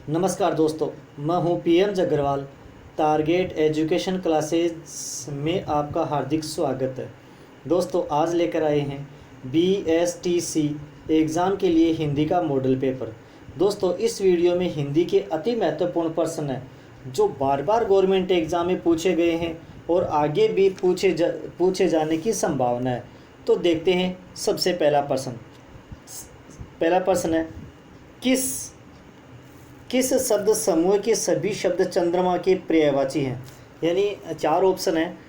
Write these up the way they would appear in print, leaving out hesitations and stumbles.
नमस्कार दोस्तों, मैं हूं पीएम जग्गरवाल। टारगेट एजुकेशन क्लासेस में आपका हार्दिक स्वागत है। दोस्तों, आज लेकर आए हैं बीएसटीसी एग्ज़ाम के लिए हिंदी का मॉडल पेपर। दोस्तों, इस वीडियो में हिंदी के अति महत्वपूर्ण प्रश्न हैं जो बार बार गवर्नमेंट एग्ज़ाम में पूछे गए हैं और आगे भी पूछे जाने की संभावना है। तो देखते हैं सबसे पहला प्रश्न है, किस शब्द समूह के सभी शब्द चंद्रमा के पर्यायवाची हैं। यानी चार ऑप्शन हैं।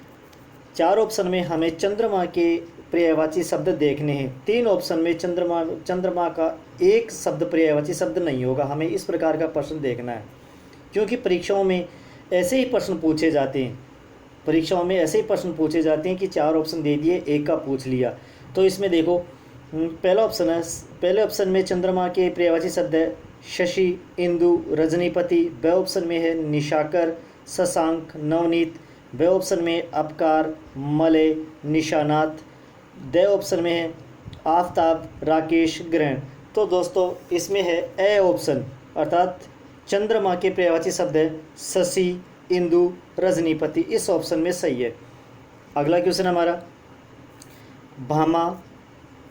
चार ऑप्शन में हमें चंद्रमा के पर्यायवाची शब्द देखने हैं। तीन ऑप्शन में चंद्रमा का एक शब्द पर्यायवाची शब्द नहीं होगा। हमें इस प्रकार का प्रश्न देखना है, क्योंकि परीक्षाओं में ऐसे ही प्रश्न पूछे जाते हैं। कि चार ऑप्शन दे दिए, एक का पूछ लिया। तो इसमें देखो, पहला ऑप्शन है, पहले ऑप्शन में चंद्रमा के पर्यायवाची शब्द है शशि, इंदु, रजनीपति। ब ऑप्शन में है निशाकर, शशांक, नवनीत। ब ऑप्शन में अपकार, मलय, निशानाथ। द ऑप्शन में है आफताब, राकेश, ग्रहण। तो दोस्तों, इसमें है ए ऑप्शन, अर्थात चंद्रमा के पर्यायवाची शब्द है शशि, इंदु, रजनीपति। इस ऑप्शन में सही है। अगला क्वेश्चन हमारा, भामा,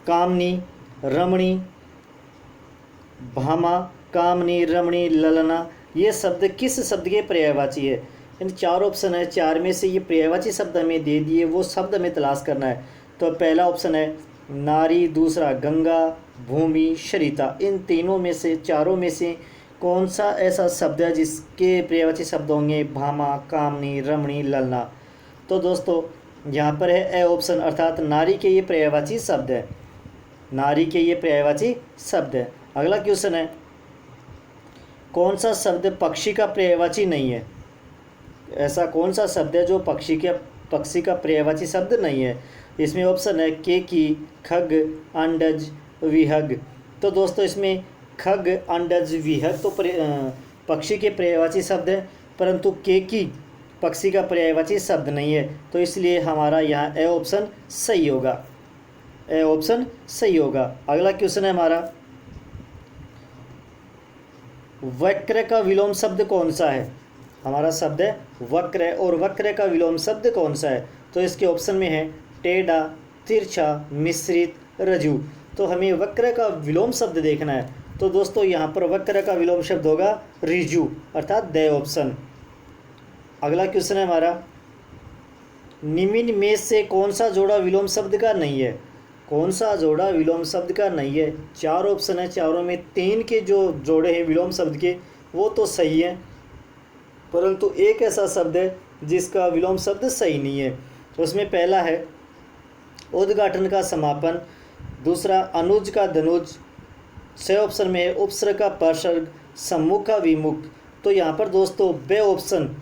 कामनी, रमणी। भामा, कामनी, रमणी, ललना, ये शब्द किस शब्द के पर्यायवाची है। इन चार ऑप्शन है, चार में से ये पर्यायवाची शब्द हमें दे दिए, वो शब्द हमें तलाश करना है। तो पहला ऑप्शन है नारी, दूसरा गंगा, भूमि, सरिता। इन तीनों में से, चारों में से कौन सा ऐसा शब्द है जिसके पर्यायवाची शब्द होंगे भामा, कामनी, रमणी, ललना। तो दोस्तों, यहाँ पर है ए ऑप्शन, अर्थात नारी के ये पर्यायवाची शब्द है। अगला क्वेश्चन है, कौन सा शब्द पक्षी का पर्यायवाची नहीं है। ऐसा कौन सा शब्द है जो पक्षी का पर्यायवाची शब्द नहीं है। इसमें ऑप्शन है केकी, खग, अंडज, विहग। तो दोस्तों, इसमें खग, अंडज, विहग तो पक्षी के पर्यायवाची शब्द है, परंतु केकी पक्षी का पर्यायवाची शब्द नहीं है। तो इसलिए हमारा यहाँ ए ऑप्शन सही होगा। अगला क्वेश्चन है हमारा, वक्र का विलोम शब्द कौन सा है। हमारा शब्द है वक्र, और वक्र का विलोम शब्द कौन सा है। तो इसके ऑप्शन में है टेढ़ा, तिरछा, मिश्रित, रजू। तो हमें वक्र का विलोम शब्द देखना है। तो दोस्तों, यहाँ पर वक्र का विलोम शब्द होगा रिजु, अर्थात द ऑप्शन। अगला क्वेश्चन है हमारा, निम्न में से कौन सा जोड़ा विलोम शब्द का नहीं है। चार ऑप्शन है, चारों में तीन के जो जोड़े हैं विलोम शब्द के, वो तो सही हैं, परंतु एक ऐसा शब्द है जिसका विलोम शब्द सही नहीं है। उसमें पहला है उद्घाटन का समापन, दूसरा अनुज का धनुज। छः ऑप्शन में है उपसर्ग का परसर्ग, सम्मुख का विमुख। तो यहाँ पर दोस्तों बे ऑप्शन,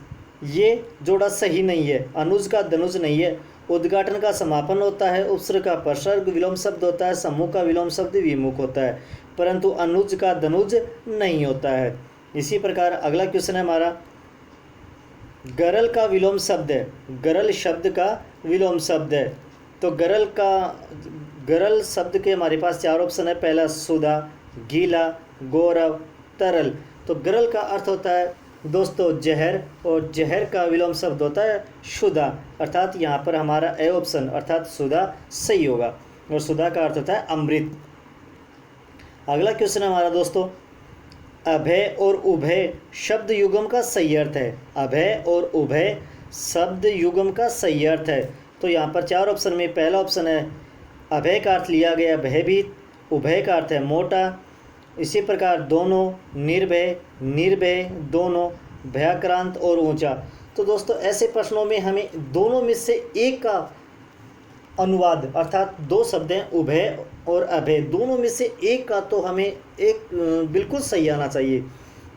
ये जोड़ा सही नहीं है। अनुज का धनुज नहीं है, उद्घाटन का समापन होता है, उपसर्ग का परसर्ग विलोम शब्द होता है, सम्मुख का विलोम शब्द विमुख होता है, परंतु अनुज का धनुज नहीं होता है। इसी प्रकार अगला क्वेश्चन है हमारा, गरल का विलोम शब्द है। गरल शब्द का विलोम शब्द है। तो गरल शब्द के हमारे पास चार ऑप्शन है। पहला सुधा, गीला, गौरव, तरल। तो गरल का अर्थ होता है दोस्तों जहर, और जहर का विलोम शब्द होता है सुधा, अर्थात यहाँ पर हमारा ए ऑप्शन, अर्थात सुधा सही होगा, और सुधा का अर्थ होता है अमृत। अगला क्वेश्चन हमारा दोस्तों, अभय और उभय शब्द युगम का सही अर्थ है। अभय और उभय शब्द युगम का सही अर्थ है। तो यहाँ पर चार ऑप्शन में पहला ऑप्शन है अभय का अर्थ लिया गया भयभीत, उभय का अर्थ है मोटा। इसी प्रकार दोनों, निर्भय, दोनों, भयाक्रांत और ऊंचा। तो दोस्तों, ऐसे प्रश्नों में हमें दोनों में से एक का अनुवाद, अर्थात दो शब्द हैं उभय और अभय, दोनों में से एक का तो हमें एक बिल्कुल सही आना चाहिए।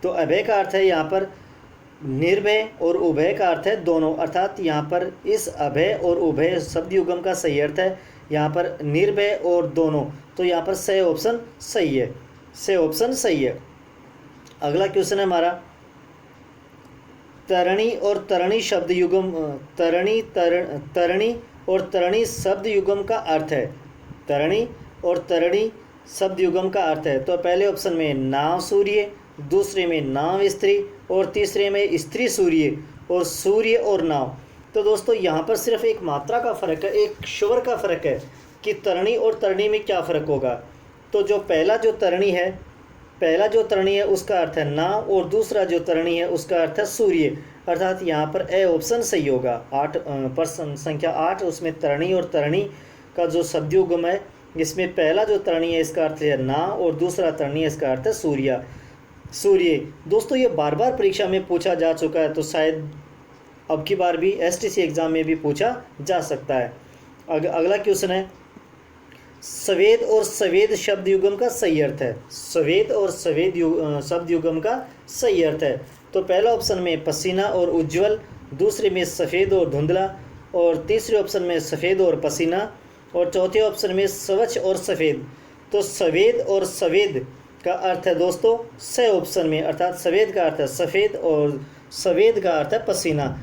तो अभय का अर्थ है यहाँ पर निर्भय, और उभय का अर्थ है दोनों, अर्थात यहाँ पर इस अभय और उभय शब्द युगम का सही अर्थ है यहाँ पर निर्भय और दोनों। तो यहाँ पर सही ऑप्शन सही है। अगला क्वेश्चन है हमारा, तरणी और तरणी शब्द युगम, तरणी और तरणी शब्द युगम का अर्थ है। तरणी और तरणी शब्द युगम का अर्थ है। तो पहले ऑप्शन में नाव सूर्य, दूसरे में नाव स्त्री और तीसरे में स्त्री सूर्य और सूर्य और नाव। तो दोस्तों यहाँ पर सिर्फ एक मात्रा का फ़र्क है, एक स्वर का फ़र्क है कि तरणी और तरणी में क्या फ़र्क होगा। तो जो पहला जो तरणी है उसका अर्थ है नाव और दूसरा जो तरणी है उसका अर्थ है सूर्य, अर्थात यहाँ पर ए ऑप्शन सही होगा। 8 प्रश्न संख्या 8 उसमें तरणी और तरणी का जो शब्दयुग्म है, इसमें पहला जो तरणी है इसका अर्थ है नाव और दूसरा तरणी है इसका अर्थ है सूर्य। दोस्तों ये बार बार परीक्षा में पूछा जा चुका है, तो शायद अब की बार भी एसटीसी एग्ज़ाम में भी पूछा जा सकता है। अगला क्वेश्चन है सवेद और सवेद शब्द युग्म का सही अर्थ है। सवेद और सवेद शब्द युग्म का सही अर्थ है। तो पहला ऑप्शन में पसीना और उज्ज्वल, दूसरे में सफ़ेद और धुंधला, और तीसरे ऑप्शन में सफ़ेद और पसीना, और चौथे ऑप्शन में स्वच्छ और सफ़ेद। तो सवेद और सवेद का अर्थ है दोस्तों स ऑप्शन में, अर्थात सवेद का अर्थ है सफ़ेद और सवेद का अर्थ है पसीना।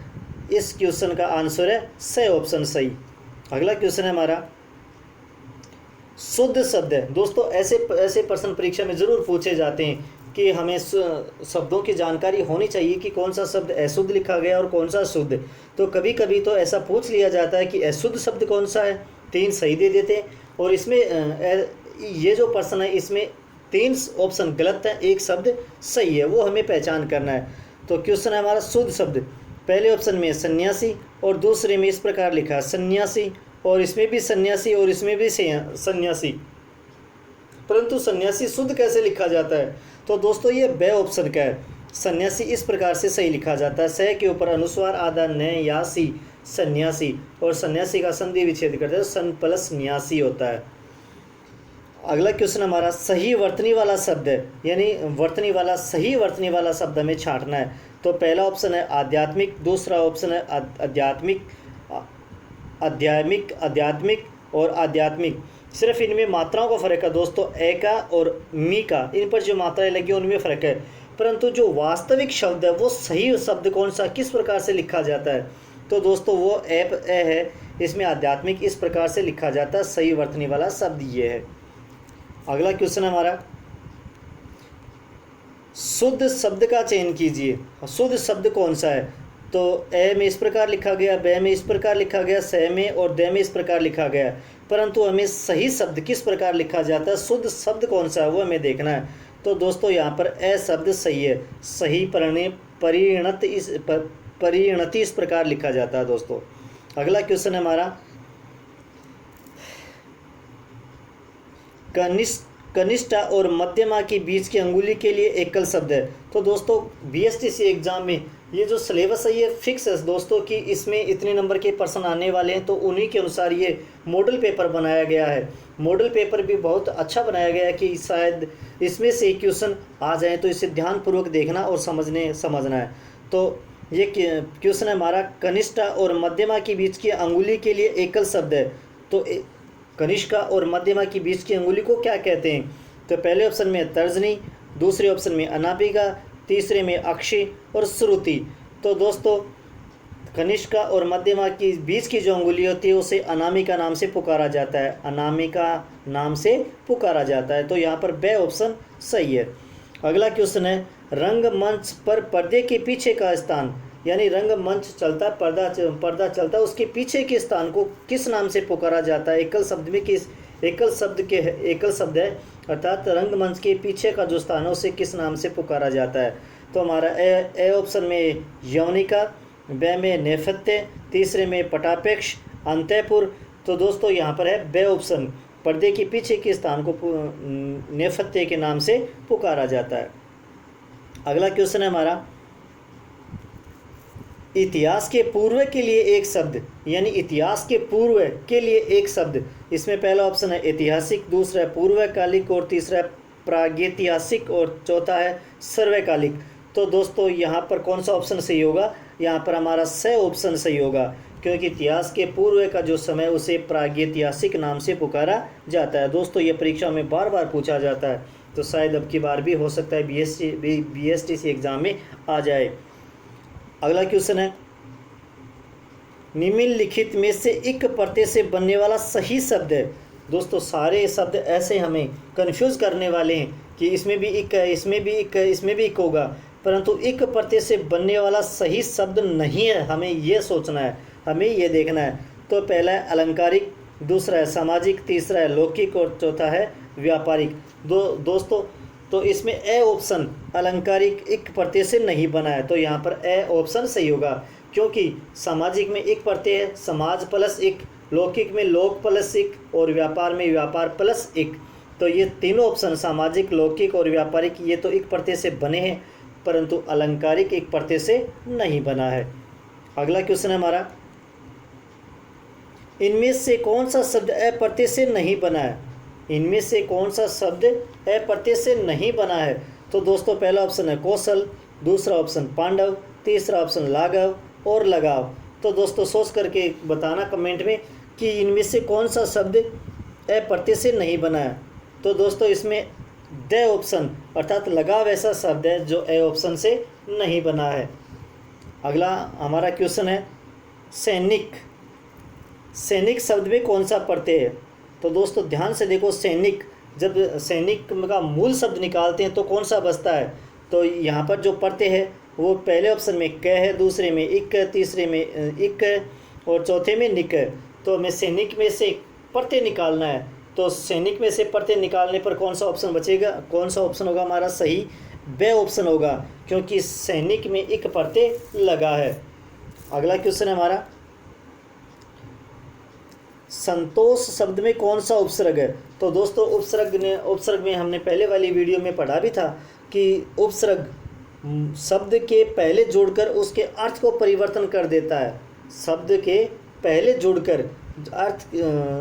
इस क्वेश्चन का आंसर है स ऑप्शन सही। अगला क्वेश्चन है हमारा शुद्ध शब्द है। दोस्तों ऐसे प्रश्न परीक्षा में ज़रूर पूछे जाते हैं कि हमें शब्दों की जानकारी होनी चाहिए कि कौन सा शब्द अशुद्ध लिखा गया और कौन सा शुद्ध। तो कभी कभी तो ऐसा पूछ लिया जाता है कि अशुद्ध शब्द कौन सा है, 3 सही दे देते हैं, और इसमें ये जो प्रश्न है इसमें 3 ऑप्शन गलत है, 1 शब्द सही है, वो हमें पहचान करना है। तो क्वेश्चन है हमारा शुद्ध शब्द। पहले ऑप्शन में सन्यासी और दूसरे में इस प्रकार लिखा है सन्यासी, और इसमें भी सन्यासी और इसमें भी सन्यासी, परंतु सन्यासी शुद्ध कैसे लिखा जाता है। तो दोस्तों ये ब ऑप्शन का है। सन्यासी इस प्रकार से सही लिखा जाता है, स के ऊपर अनुस्वार आधा न यासी सन्यासी, और सन्यासी का संधि विच्छेद करते हैं सन प्लस न्यासी होता है। अगला क्वेश्चन हमारा सही वर्तनी वाला शब्द है, यानी वर्तनी वाला सही वर्तनी वाला शब्द हमें छांटना है। तो पहला ऑप्शन है आध्यात्मिक, दूसरा ऑप्शन है आध्यात्मिक और आध्यात्मिक। सिर्फ इनमें मात्राओं का फ़र्क है दोस्तों, ए का और मी का, इन पर जो मात्राएं लगी उनमें फ़र्क है, परंतु जो वास्तविक शब्द है वो सही शब्द कौन सा किस प्रकार से लिखा जाता है। तो दोस्तों वो ए है, इसमें आध्यात्मिक इस प्रकार से लिखा जाता है, सही वर्तनी वाला शब्द ये है। अगला क्वेश्चन हमारा शुद्ध शब्द का चयन कीजिए। शुद्ध शब्द कौन सा है। तो ए में इस प्रकार लिखा गया, ब में इस प्रकार लिखा गया, स में और द में इस प्रकार लिखा गया, परंतु हमें सही शब्द किस प्रकार लिखा जाता है, शुद्ध शब्द कौन सा है वो हमें देखना है। तो दोस्तों यहाँ पर ए शब्द सही है, सही परिणति इस प्रकार लिखा जाता है दोस्तों। अगला क्वेश्चन है हमारा कनिष्ठा और मध्यमा के बीच की अंगुली के लिए एकल शब्द है। तो दोस्तों बीएसटीसी एग्ज़ाम में ये जो सिलेबस है ये फिक्स है दोस्तों कि इसमें इतने नंबर के प्रश्न आने वाले हैं, तो उन्हीं के अनुसार ये मॉडल पेपर बनाया गया है। मॉडल पेपर भी बहुत अच्छा बनाया गया है कि शायद इसमें से क्वेश्चन आ जाए, तो इसे ध्यानपूर्वक देखना और समझना है। तो ये क्वेश्चन है हमारा कनिष्ठा और मध्यमा के बीच की अंगुली के लिए एकल शब्द है। तो कनिष्का और मध्यमा की बीच की अंगुली को क्या कहते हैं। तो पहले ऑप्शन में तर्जनी, दूसरे ऑप्शन में अनामिका, तीसरे में अक्षी और श्रुति। तो दोस्तों कनिष्का और मध्यमा की बीच की जो अंगुली होती है उसे अनामिका नाम से पुकारा जाता है, अनामिका नाम से पुकारा जाता है। तो यहाँ पर बे ऑप्शन सही है। अगला क्वेश्चन है रंगमंच पर पर्दे के पीछे का स्थान, यानी रंगमंच चलता पर्दा चलता है, उसके पीछे के स्थान को किस नाम से पुकारा जाता है। एकल शब्द में किस एकल शब्द है, अर्थात रंगमंच के पीछे का जो स्थान है उसे किस नाम से पुकारा जाता है। तो हमारा ए ऑप्शन में यौनिका, बे में नेपथ्य, तीसरे में पटापेक्ष, अंतःपुर। तो दोस्तों यहाँ पर है बे ऑप्शन, पर्दे के पीछे के स्थान को नेपथ्य के नाम से पुकारा जाता है। अगला क्वेश्चन है हमारा इतिहास के पूर्व के लिए एक शब्द, यानी इतिहास के पूर्व के लिए एक शब्द। इसमें पहला ऑप्शन है ऐतिहासिक, दूसरा है पूर्वकालिक और तीसरा है प्रागैतिहासिक और चौथा है सर्वकालिक। तो दोस्तों यहाँ पर कौन सा ऑप्शन सही होगा, यहाँ पर हमारा स ऑप्शन सही होगा, क्योंकि इतिहास के पूर्व का जो समय उसे प्रागैतिहासिक नाम से पुकारा जाता है। दोस्तों ये परीक्षा में बार बार पूछा जाता है, तो शायद अब की बार भी हो सकता है बीएसटीसी एग्ज़ाम में आ जाए। अगला क्वेश्चन है निम्नलिखित में से इक प्रत्यय से बनने वाला सही शब्द है। दोस्तों सारे शब्द ऐसे हमें कंफ्यूज करने वाले हैं कि इसमें भी इक है, इसमें भी इक है, इसमें भी इक होगा, परंतु इक प्रत्यय से बनने वाला सही शब्द नहीं है। हमें ये सोचना है, हमें ये देखना है। तो पहला है अलंकारिक, दूसरा है सामाजिक, तीसरा है लौकिक और चौथा है व्यापारिक। दोस्तों तो इसमें ए ऑप्शन अलंकारिक इक प्रत्यय से नहीं बना है, तो यहाँ पर ए ऑप्शन सही होगा, क्योंकि सामाजिक में इक प्रत्यय है, समाज प्लस इक, लौकिक में लोक प्लस इक और व्यापार में व्यापार प्लस इक। तो ये तीनों ऑप्शन सामाजिक, लौकिक और व्यापारिक ये तो इक प्रत्यय से बने हैं, परंतु अलंकारिक इक प्रत्यय से नहीं बना है। अगला क्वेश्चन है हमारा, इनमें से कौन सा शब्द ए प्रत्यय से नहीं बना है? इनमें से कौन सा शब्द ए प्रत्यय से नहीं बना है? तो दोस्तों पहला ऑप्शन है कौशल, दूसरा ऑप्शन पांडव, तीसरा ऑप्शन लाघव और लगाव। तो दोस्तों सोच करके बताना कमेंट में कि इनमें से कौन सा शब्द ए प्रत्यय से नहीं बना है। तो दोस्तों इसमें द ऑप्शन अर्थात लगाव ऐसा शब्द है जो ए ऑप्शन से नहीं बना है। अगला हमारा क्वेश्चन है सैनिक। सैनिक शब्द में कौन सा प्रत्यय है? तो दोस्तों ध्यान से देखो, सैनिक जब सैनिक का मूल शब्द निकालते हैं तो कौन सा बचता है? तो यहाँ पर जो प्रत्यय है वो पहले ऑप्शन में क है, दूसरे में इक है, तीसरे में इक है और चौथे में निक है। तो हमें सैनिक में से प्रत्यय निकालना है, तो सैनिक में से प्रत्यय निकालने पर कौन सा ऑप्शन बचेगा? कौन सा ऑप्शन होगा हमारा सही? ब ऑप्शन होगा, क्योंकि सैनिक में इक प्रत्यय लगा है। अगला क्वेश्चन है हमारा, संतोष शब्द में कौन सा उपसर्ग है? तो दोस्तों उपसर्ग में हमने पहले वाली वीडियो में पढ़ा भी था कि उपसर्ग शब्द के पहले जोड़कर उसके अर्थ को परिवर्तन कर देता है। शब्द के पहले जोड़कर अर्थ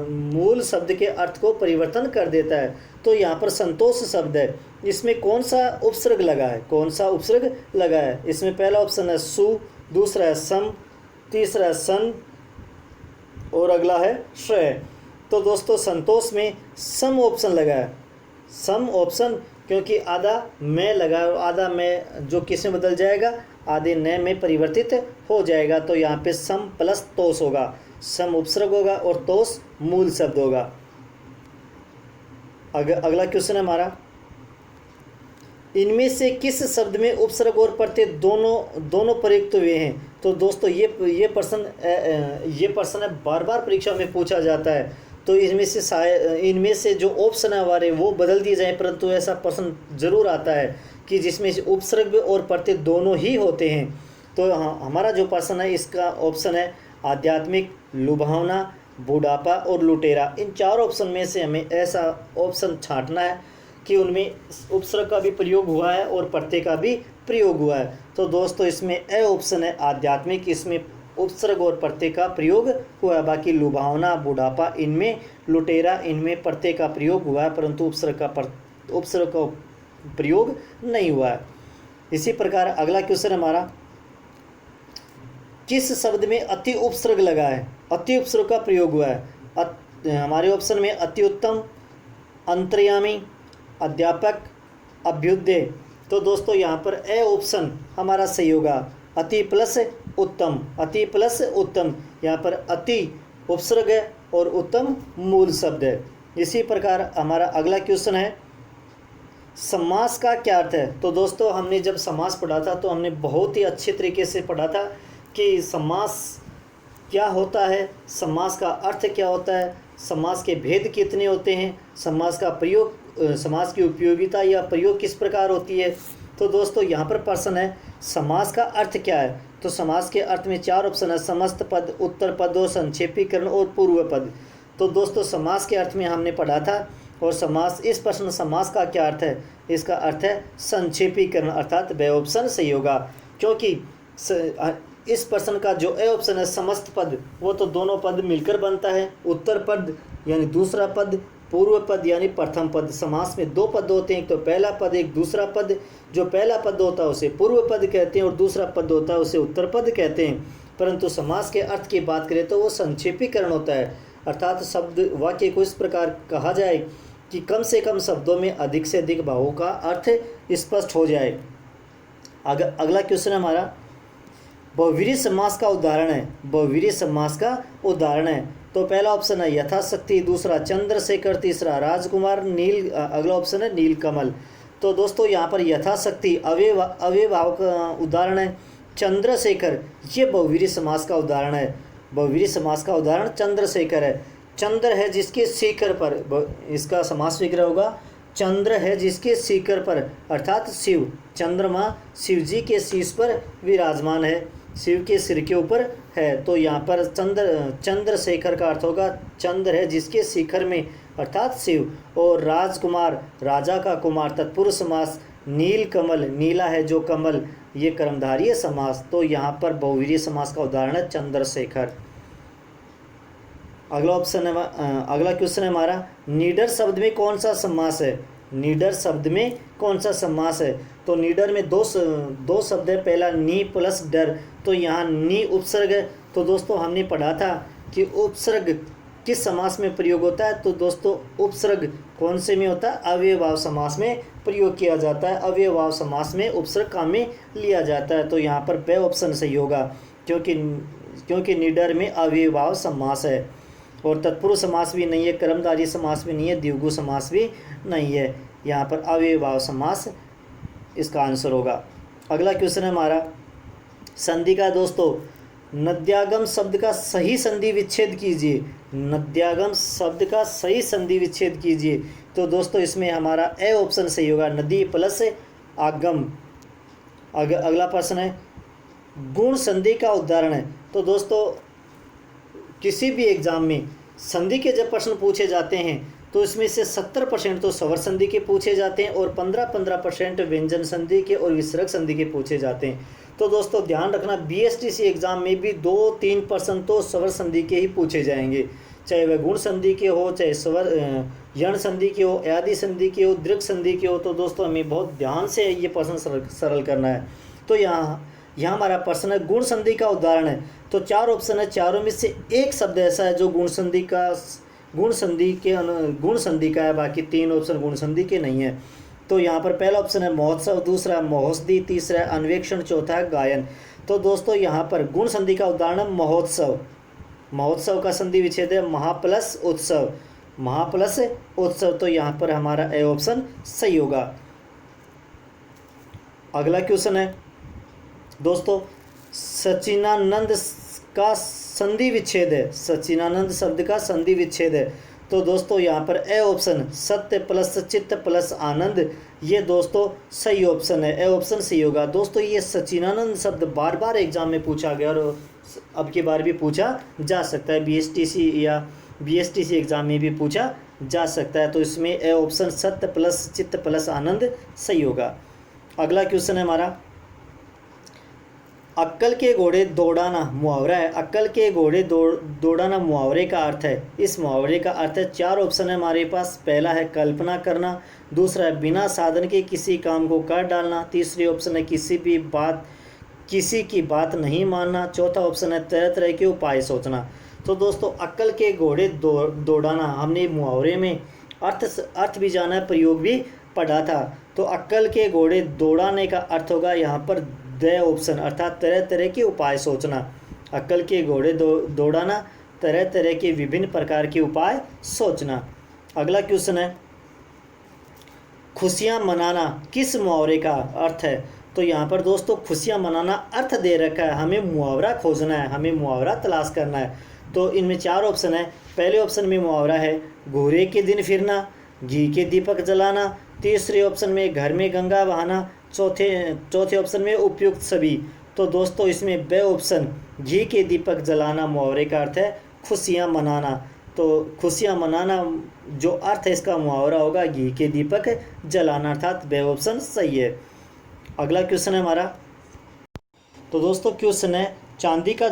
मूल शब्द के अर्थ को परिवर्तन कर देता है। तो यहाँ पर संतोष शब्द है, इसमें कौन सा उपसर्ग लगा है? कौन सा उपसर्ग लगा है? इसमें पहला ऑप्शन है सु, दूसरा है सम, तीसरा है सन और अगला है श्रेय। तो दोस्तों संतोष में सम ऑप्शन लगा है। सम ऑप्शन क्योंकि आधा में लगा है, आधा में जो किस में बदल जाएगा? आधे न में परिवर्तित हो जाएगा। तो यहाँ पे सम प्लस तोष होगा, सम उपसर्ग होगा और तोष मूल शब्द होगा। अगला क्वेश्चन है हमारा, इनमें से किस शब्द में उपसर्ग और प्रत्यय दोनों प्रयुक्त हुए हैं? तो दोस्तों ये प्रश्न है बार बार परीक्षा में पूछा जाता है। तो इनमें से जो ऑप्शन है हमारे वो बदल दिए जाए, परंतु ऐसा प्रश्न जरूर आता है कि जिसमें उपसर्ग और प्रत्यय दोनों ही होते हैं। तो हमारा जो प्रश्न है इसका ऑप्शन है आध्यात्मिक, लुभावना, बुढ़ापा और लुटेरा। इन चार ऑप्शन में से हमें ऐसा ऑप्शन छांटना है कि उनमें उपसर्ग का भी प्रयोग हुआ है और प्रत्यय का भी प्रयोग हुआ है। तो दोस्तों इसमें ए ऑप्शन है आध्यात्मिक, इसमें उपसर्ग और प्रत्यय का प्रयोग हुआ है। बाकी लुभावना, बुढ़ापा, इनमें लुटेरा, इनमें प्रत्यय का प्रयोग हुआ है, परंतु उपसर्ग का प्रयोग नहीं हुआ है। इसी प्रकार अगला क्वेश्चन हमारा, किस शब्द में अति उपसर्ग लगा है? अति उपसर्ग का प्रयोग हुआ है। हमारे ऑप्शन में अति उत्तम, अंतर्यामी, अध्यापक, अभ्युदय। तो दोस्तों यहाँ पर ए ऑप्शन हमारा सही होगा, अति प्लस उत्तम, अति प्लस उत्तम। यहाँ पर अति उपसर्ग है और उत्तम मूल शब्द है। इसी प्रकार हमारा अगला क्वेश्चन है, समास का क्या अर्थ है? तो दोस्तों हमने जब समास पढ़ा था तो हमने बहुत ही अच्छे तरीके से पढ़ा था कि समास क्या होता है, समास का अर्थ क्या होता है, समास के भेद कितने होते हैं, समास का प्रयोग, समास की उपयोगिता या प्रयोग किस प्रकार होती है। तो दोस्तों यहाँ पर प्रश्न है समास का अर्थ क्या है? तो समास के अर्थ में चार ऑप्शन है, समस्त पद, उत्तर पद और संक्षेपीकरण और पूर्व पद। तो दोस्तों समास के अर्थ में हमने पढ़ा था, और समास, इस प्रश्न समास का क्या अर्थ है? इसका अर्थ है संक्षेपीकरण, अर्थात ब ऑप्शन सही होगा, क्योंकि इस प्रश्न का जो ए ऑप्शन है समस्त पद, वो तो दोनों पद मिलकर बनता है। उत्तर पद यानी दूसरा पद, पूर्व पद यानी प्रथम पद। समास में दो पद होते हैं, एक तो पहला पद, एक दूसरा पद। जो पहला पद होता है उसे पूर्व पद कहते हैं और दूसरा पद होता है उसे उत्तर पद कहते हैं। परंतु समास के अर्थ की बात करें तो वो संक्षेपीकरण होता है, अर्थात शब्द वाक्य को इस प्रकार कहा जाए कि कम से कम शब्दों में अधिक से अधिक भावों का अर्थ स्पष्ट हो जाए। अगला क्वेश्चन हमारा, बहुव्रीहि समास का उदाहरण है। बहुव्रीहि समास का उदाहरण है तो पहला ऑप्शन है यथाशक्ति, दूसरा चंद्रशेखर, तीसरा राजकुमार, अगला ऑप्शन है नीलकमल। तो दोस्तों यहाँ पर यथाशक्ति अव्ययभाव का उदाहरण है चंद्रशेखर, ये बहुवीरी समास का उदाहरण है। बहुवीरी समास का उदाहरण चंद्रशेखर है। चंद्र है जिसके शिखर पर, इसका समास विग्रह होगा चंद्र है जिसके शिखर पर, अर्थात शिव। चंद्रमा शिव जी के शीश पर विराजमान है, शिव के सिर के ऊपर है। तो यहाँ पर चंद्रशेखर का अर्थ होगा चंद्र है जिसके शिखर में, अर्थात शिव। और राजकुमार, राजा का कुमार, तत्पुरुष समास नील कमल, नीला है जो कमल, ये कर्मधारय समास। तो यहाँ पर बहुवीरीय समास का उदाहरण है चंद्रशेखर। अगला ऑप्शन है, अगला क्वेश्चन है हमारा, निडर शब्द में कौन सा समास है? निडर शब्द में कौन सा समास है? तो निडर में दो शब्द है, पहला नी प्लस डर, तो यहाँ नी उपसर्ग है। तो दोस्तों हमने पढ़ा था कि उपसर्ग किस समास में प्रयोग होता है? तो दोस्तों उपसर्ग कौन से में होता है? अव्ययभाव समास में प्रयोग किया जाता है। अव्ययभाव समास में उपसर्ग काम में लिया जाता है। तो यहाँ पर ब ऑप्शन सही होगा, क्योंकि निडर में अव्ययभाव समास है। और तत्पुरुष समास भी नहीं है, कर्मधारय समास भी नहीं है, द्विगु समास भी नहीं है। यहाँ पर अव्ययभाव समास इसका आंसर होगा। अगला क्वेश्चन है हमारा, संधि का दोस्तों नद्यागम शब्द का सही संधि विच्छेद कीजिए। नद्यागम शब्द का सही संधि विच्छेद कीजिए। तो दोस्तों इसमें हमारा ए ऑप्शन सही होगा, नदी प्लस आगम। अगला प्रश्न है, गुण संधि का उदाहरण है। तो दोस्तों किसी भी एग्जाम में संधि के जब प्रश्न पूछे जाते हैं तो इसमें से 70% तो स्वर संधि के पूछे जाते हैं और 15% व्यंजन संधि के और विसर्ग संधि के पूछे जाते हैं। तो दोस्तों ध्यान रखना, बीएसटीसी एग्जाम में भी 2-3% तो स्वर संधि के ही पूछे जाएंगे, चाहे वह गुण संधि के हो, चाहे स्वर यण संधि के हो, आदि संधि के हो, दीर्घ संधि के हो। तो दोस्तों हमें बहुत ध्यान से ये प्रश्न सरल करना है। तो यहाँ हमारा प्रश्न है गुण संधि का उदाहरण है। तो 4 ऑप्शन है, चारों में से एक शब्द ऐसा है जो गुण संधि का है, बाकी 3 ऑप्शन गुण संधि के नहीं है। तो यहाँ पर पहला ऑप्शन है महोत्सव, दूसरा महोषधि, तीसरा अन्वेक्षण, चौथा है गायन। तो दोस्तों यहाँ पर गुण संधि का उदाहरण है महोत्सव। महोत्सव का संधि विच्छेद है महा प्लस उत्सव, महा प्लस उत्सव। तो यहाँ पर हमारा ए ऑप्शन सही होगा। अगला क्वेश्चन है दोस्तों, सचिनानंद का संधि विच्छेद है। सचिनानंद शब्द का संधि विच्छेद है। तो दोस्तों यहाँ पर ए ऑप्शन सत्य प्लस चित्त प्लस आनंद, ये दोस्तों सही ऑप्शन है, ए ऑप्शन सही होगा। दोस्तों ये सचिनानंद शब्द बार बार एग्जाम में पूछा गया और अब की बार भी पूछा जा सकता है, बीएसटीसी एग्जाम में भी पूछा जा सकता है। तो इसमें ए ऑप्शन सत्य प्लस चित्त प्लस आनंद सही होगा। अगला क्वेश्चन है हमारा, अक्कल के घोड़े दौड़ाना मुहावरा है। अक्कल के घोड़े दौड़ाना मुहावरे का अर्थ है। इस मुहावरे का अर्थ है, 4 ऑप्शन है हमारे पास। पहला है कल्पना करना, दूसरा है बिना साधन के किसी काम को कर डालना, तीसरी ऑप्शन है किसी की बात नहीं मानना, चौथा ऑप्शन है तरह तरह के उपाय सोचना। तो दोस्तों अक्कल के घोड़े दौड़ाना हमने मुहावरे में अर्थ भी जाना है, प्रयोग भी पढ़ा था। तो अक्कल के घोड़े दौड़ाने का अर्थ होगा यहाँ पर द ऑप्शन, अर्थात तरह तरह के उपाय सोचना। अक्कल के घोड़े दौड़ाना, तरह तरह के विभिन्न प्रकार के उपाय सोचना। अगला क्वेश्चन है, खुशियाँ मनाना किस मुहावरे का अर्थ है? तो यहाँ पर दोस्तों खुशियाँ मनाना अर्थ दे रखा है, हमें मुहावरा खोजना है, हमें मुहावरा तलाश करना है। तो इनमें 4 ऑप्शन है। पहले ऑप्शन में मुहावरा है घोड़े के दिन फिरना, घी के दीपक जलाना, तीसरे ऑप्शन में घर में गंगा बहाना, चौथे ऑप्शन में उपयुक्त सभी। तो दोस्तों इसमें बे ऑप्शन घी के दीपक जलाना मुहावरे का अर्थ है खुशियाँ मनाना। तो खुशियाँ मनाना जो अर्थ है इसका मुहावरा होगा घी के दीपक जलाना, अर्थात बे ऑप्शन सही है। अगला क्वेश्चन है हमारा, तो दोस्तों क्वेश्चन है चांदी का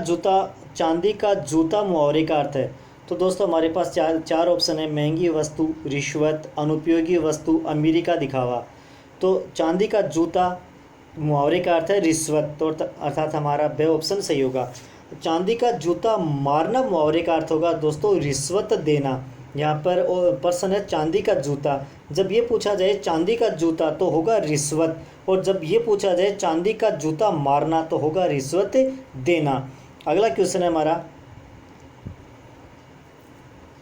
जूता मुहावरे का अर्थ है। तो दोस्तों हमारे पास चार ऑप्शन है, महंगी वस्तु, रिश्वत, अनुपयोगी वस्तु, अमीरी का दिखावा। तो चांदी का जूता मुहावरे का अर्थ है रिश्वत, तो अर्थात हमारा बे ऑप्शन सही होगा। चांदी का जूता मारना मुहावरे का अर्थ होगा दोस्तों रिश्वत देना। यहाँ पर प्रश्न है चांदी का जूता, जब ये पूछा जाए चांदी का जूता तो होगा रिश्वत, और जब ये पूछा जाए चांदी का जूता मारना तो होगा रिश्वत देना। अगला क्वेश्चन है हमारा,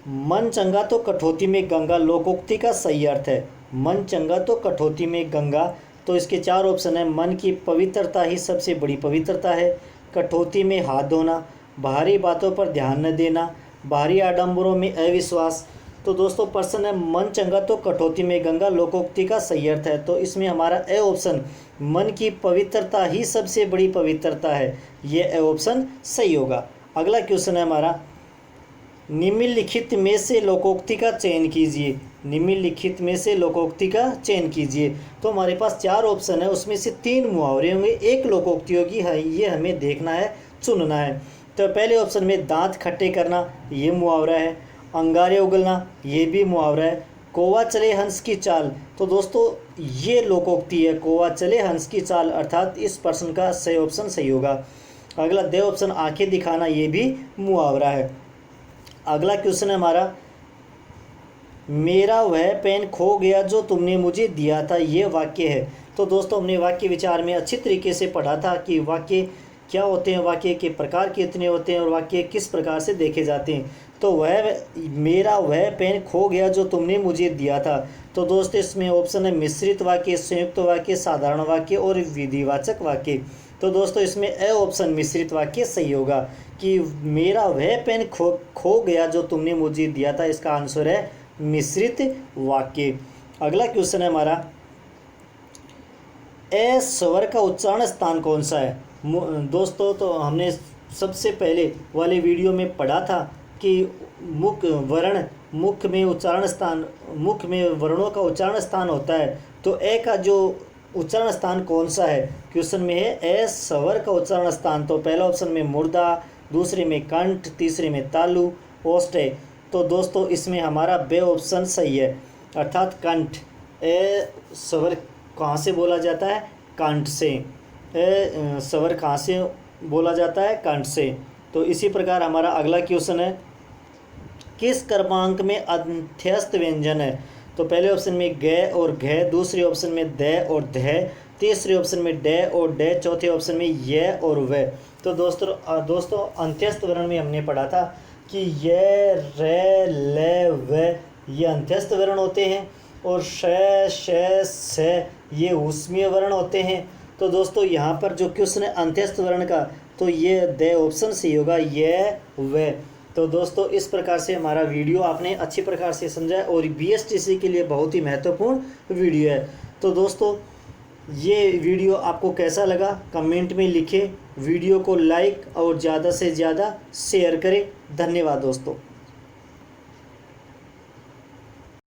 मन चंगा तो कठौती में गंगा लोकोक्ति का सही अर्थ है। मन चंगा तो कठौती में गंगा। तो इसके 4 ऑप्शन है। मन की पवित्रता ही सबसे बड़ी पवित्रता है, कठौती में हाथ धोना, बाहरी बातों पर ध्यान न देना, बाहरी आडंबरों में अविश्वास। तो दोस्तों प्रश्न है मन चंगा तो कठौती में गंगा लोकोक्ति का सही अर्थ है। तो इसमें हमारा ए ऑप्शन मन की पवित्रता ही सबसे बड़ी पवित्रता है, ये ए ऑप्शन सही होगा। अगला क्वेश्चन है हमारा, निम्नलिखित में से लोकोक्ति का चयन कीजिए। निम्नलिखित में से लोकोक्ति का चयन कीजिए। तो हमारे पास 4 ऑप्शन है, उसमें से 3 मुहावरे होंगे, एक लोकोक्ति होगी, है ये हमें देखना है, चुनना है। तो पहले ऑप्शन में दांत खट्टे करना, ये मुहावरा है। अंगारे उगलना, ये भी मुहावरा है। कौवा चले हंस की चाल, तो दोस्तों ये लोकोक्ति है, कौवा चले हंस की चाल, अर्थात इस प्रश्न का सही ऑप्शन सही होगा। अगला दे ऑप्शन आंखें दिखाना, ये भी मुहावरा है। अगला क्वेश्चन है हमारा, मेरा वह पेन खो गया जो तुमने मुझे दिया था, ये वाक्य है। तो दोस्तों हमने वाक्य विचार में अच्छी तरीके से पढ़ा था कि वाक्य क्या होते हैं, वाक्य के प्रकार कितने होते हैं और वाक्य किस प्रकार से देखे जाते हैं। तो मेरा वह पेन खो गया जो तुमने मुझे दिया था। तो दोस्तों इसमें ऑप्शन है मिश्रित वाक्य, संयुक्त वाक्य, साधारण वाक्य और विधिवाचक वाक्य। तो दोस्तों इसमें ए ऑप्शन मिश्रित वाक्य सही होगा कि मेरा वह पेन खो गया जो तुमने मुझे दिया था, इसका आंसर है मिश्रित वाक्य। अगला क्वेश्चन है हमारा, ए स्वर का उच्चारण स्थान कौन सा है। दोस्तों तो हमने सबसे पहले वाले वीडियो में पढ़ा था कि मुख में उच्चारण स्थान, मुख में वर्णों का उच्चारण स्थान होता है। तो ए का जो उच्चारण स्थान कौन सा है, क्वेश्चन में है ए स्वर का उच्चारण स्थान। तो पहला ऑप्शन में मुर्दा, दूसरे में कंठ, तीसरे में तालु, ओष्ठ है। तो दोस्तों इसमें हमारा बे ऑप्शन सही है, अर्थात कंठ। ए स्वर कहाँ से बोला जाता है, कंठ से। ए स्वर कहाँ से बोला जाता है, कंठ से। तो इसी प्रकार हमारा अगला क्वेश्चन है, किस क्रमांक में अंत्यस्थ व्यंजन है। तो पहले ऑप्शन में ग और घ, दूसरे ऑप्शन में द और ध, तीसरे ऑप्शन में ड और ड, चौथे ऑप्शन में य और व। तो दोस्तों अंत्यस्थ वर्ण में हमने पढ़ा था कि य, र, ल, व ये अंत्यस्थ वर्ण होते हैं और श, श, स ये ऊष्मीय वर्ण होते हैं। तो दोस्तों यहाँ पर जो क्वेश्चन है अंत्यस्थ वर्ण का, तो ये द ऑप्शन सही होगा, य व। तो दोस्तों इस प्रकार से हमारा वीडियो आपने अच्छी प्रकार से समझा और BSTC के लिए बहुत ही महत्वपूर्ण वीडियो है। तो दोस्तों ये वीडियो आपको कैसा लगा कमेंट में लिखें, वीडियो को लाइक और ज़्यादा से ज़्यादा शेयर करें। धन्यवाद दोस्तों।